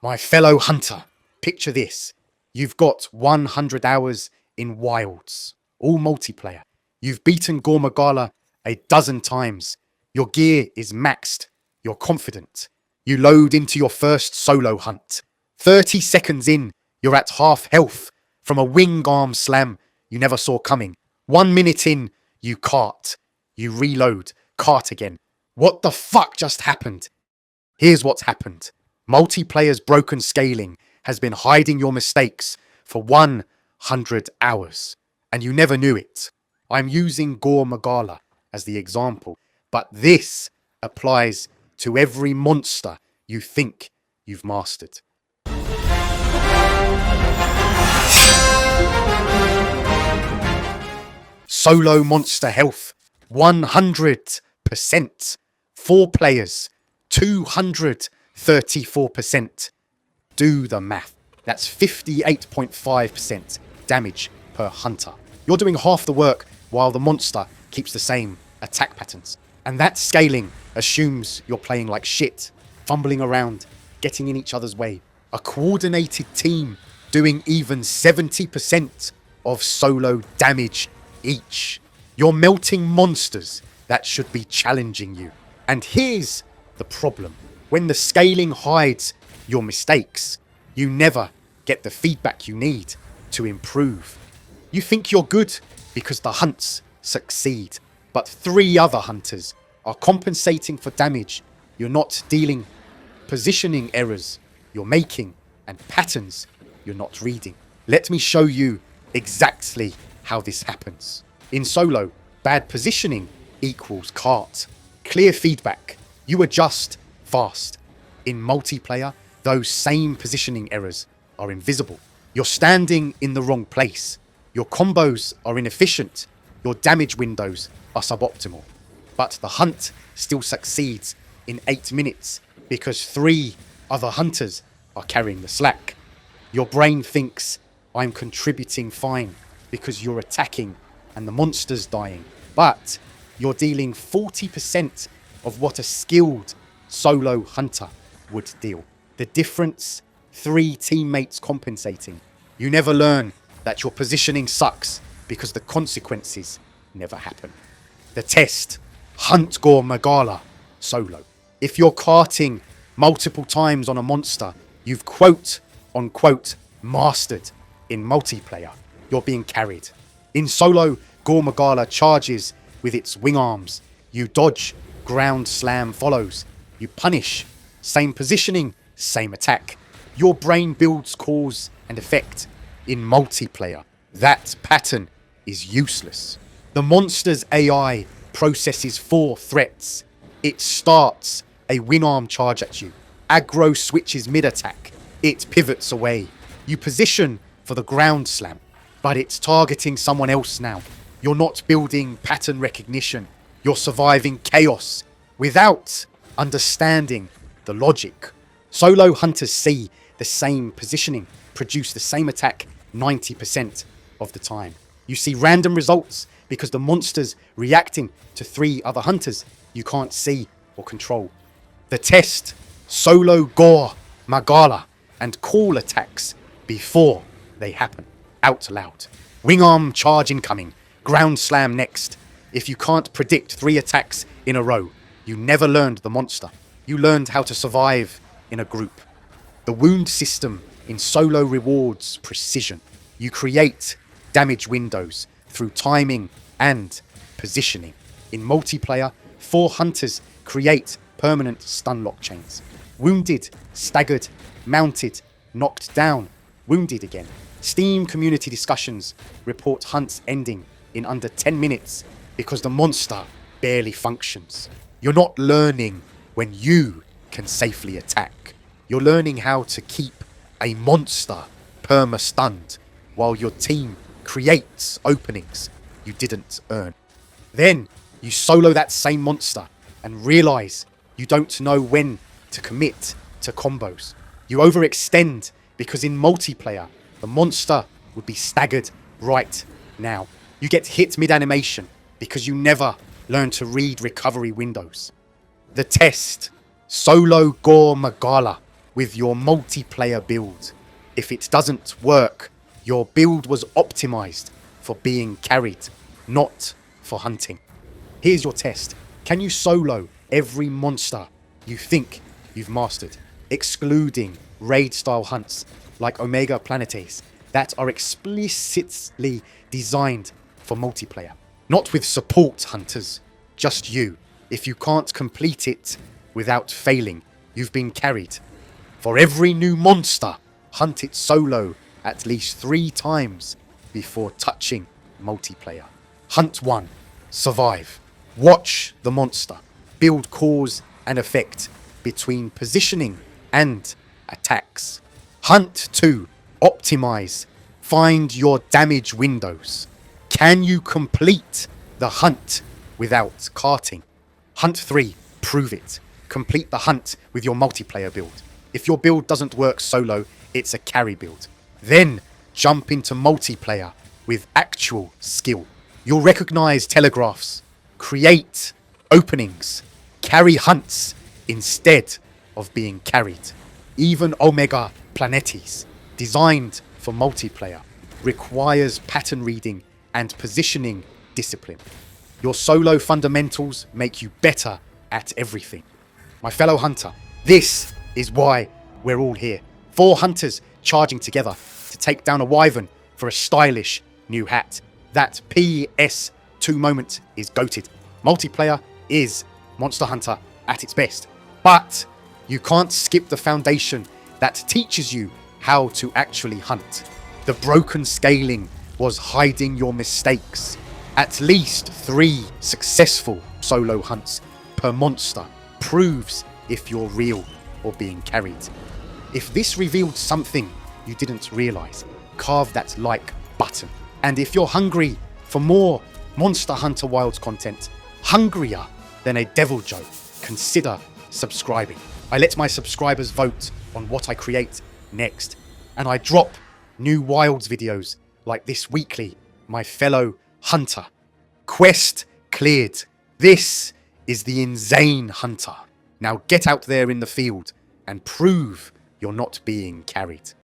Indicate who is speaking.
Speaker 1: My fellow hunter, picture this. You've got 100 hours in Wilds, all multiplayer. You've beaten Gore Magala a dozen times. Your gear is maxed. You're confident. You load into your first solo hunt. 30 seconds in, you're at half health from a wingarm slam you never saw coming. 1 minute in, you cart. You reload, cart again. What the fuck just happened? Here's what's happened. Multiplayer's broken scaling has been hiding your mistakes for 100 hours, and you never knew it. I'm using Gore Magala as the example, but this applies to every monster you think you've mastered. Solo monster health, 100%. 4 players, 234%. Do the math. That's 58.5% damage per hunter. You're doing half the work while the monster keeps the same attack patterns. And that scaling assumes you're playing like shit, fumbling around, getting in each other's way. A coordinated team doing even 70% of solo damage each. You're melting monsters that should be challenging you. And here's the problem. When the scaling hides your mistakes, you never get the feedback you need to improve. You think you're good because the hunts succeed, but 3 other hunters are compensating for damage you're not dealing, positioning errors you're making, and patterns you're not reading. Let me show you exactly how this happens. In solo, bad positioning equals cart. Clear feedback. You adjust fast. In multiplayer, those same positioning errors are invisible. You're standing in the wrong place. Your combos are inefficient. Your damage windows are suboptimal. But the hunt still succeeds in 8 minutes because 3 other hunters are carrying the slack. Your brain thinks, I'm contributing fine because you're attacking and the monster's dying. But you're dealing 40% of what a skilled solo hunter would deal. The difference, 3 teammates compensating. You never learn that your positioning sucks because the consequences never happen. The test, hunt Gore Magala solo. If you're carting multiple times on a monster you've quote unquote mastered, in multiplayer, you're being carried. In solo, Gore Magala charges with its wing arms. You dodge, ground slam follows. You punish, same positioning, same attack. Your brain builds cause and effect. In multiplayer, that pattern is useless. The monster's AI processes 4 threats. It starts a wing arm charge at you. Aggro switches mid-attack. It pivots away. You position for the ground slam, but it's targeting someone else now. You're not building pattern recognition. You're surviving chaos without understanding the logic. Solo hunters see the same positioning, produce the same attack 90% of the time. You see random results because the monster's reacting to 3 other hunters you can't see or control. The test, solo Gore Magala, and call attacks before they happen, out loud. Wing arm charge incoming, ground slam next. If you can't predict 3 attacks in a row, you never learned the monster. You learned how to survive in a group. The wound system in solo rewards precision. You create damage windows through timing and positioning. In multiplayer, 4 hunters create permanent stun lock chains. Wounded, staggered, mounted, knocked down, wounded again. Steam community discussions report hunts ending in under 10 minutes because the monster barely functions. You're not learning when you can safely attack. You're learning how to keep a monster perma-stunned while your team creates openings you didn't earn. Then you solo that same monster and realize you don't know when to commit to combos. You overextend because in multiplayer, the monster would be staggered right now. You get hit mid-animation because you never learn to read recovery windows. The test, solo Gore Magala with your multiplayer build. If it doesn't work, your build was optimized for being carried, not for hunting. Here's your test. Can you solo every monster you think you've mastered, excluding raid-style hunts like Omega Planetes that are explicitly designed for multiplayer? Not with support hunters, just you. If you can't complete it without failing, you've been carried. For every new monster, hunt it solo at least 3 times before touching multiplayer. Hunt 1. Survive. Watch the monster. Build cause and effect between positioning and attacks. Hunt 2. Optimize. Find your damage windows. Can you complete the hunt without carting? Hunt 3. Prove it. Complete the hunt with your multiplayer build. If your build doesn't work solo, it's a carry build. Then jump into multiplayer with actual skill. You'll recognize telegraphs, create openings, carry hunts instead of being carried. Even Omega Planetes, designed for multiplayer, requires pattern reading and positioning discipline. Your solo fundamentals make you better at everything. My fellow hunter, this is why we're all here. 4 hunters charging together to take down a wyvern for a stylish new hat. That PS2 moment is goated. Multiplayer is Monster Hunter at its best. But you can't skip the foundation that teaches you how to actually hunt. The broken scaling was hiding your mistakes. At least 3 successful solo hunts per monster proves if you're real or being carried. If this revealed something you didn't realize, carve that like button. And if you're hungry for more Monster Hunter Wilds content, hungrier than a devil joke, consider subscribing. I let my subscribers vote on what I create next, and I drop new Wilds videos like this weekly, my fellow hunter. Quest cleared. This is the InZane hunter. Now get out there in the field and prove you're not being carried.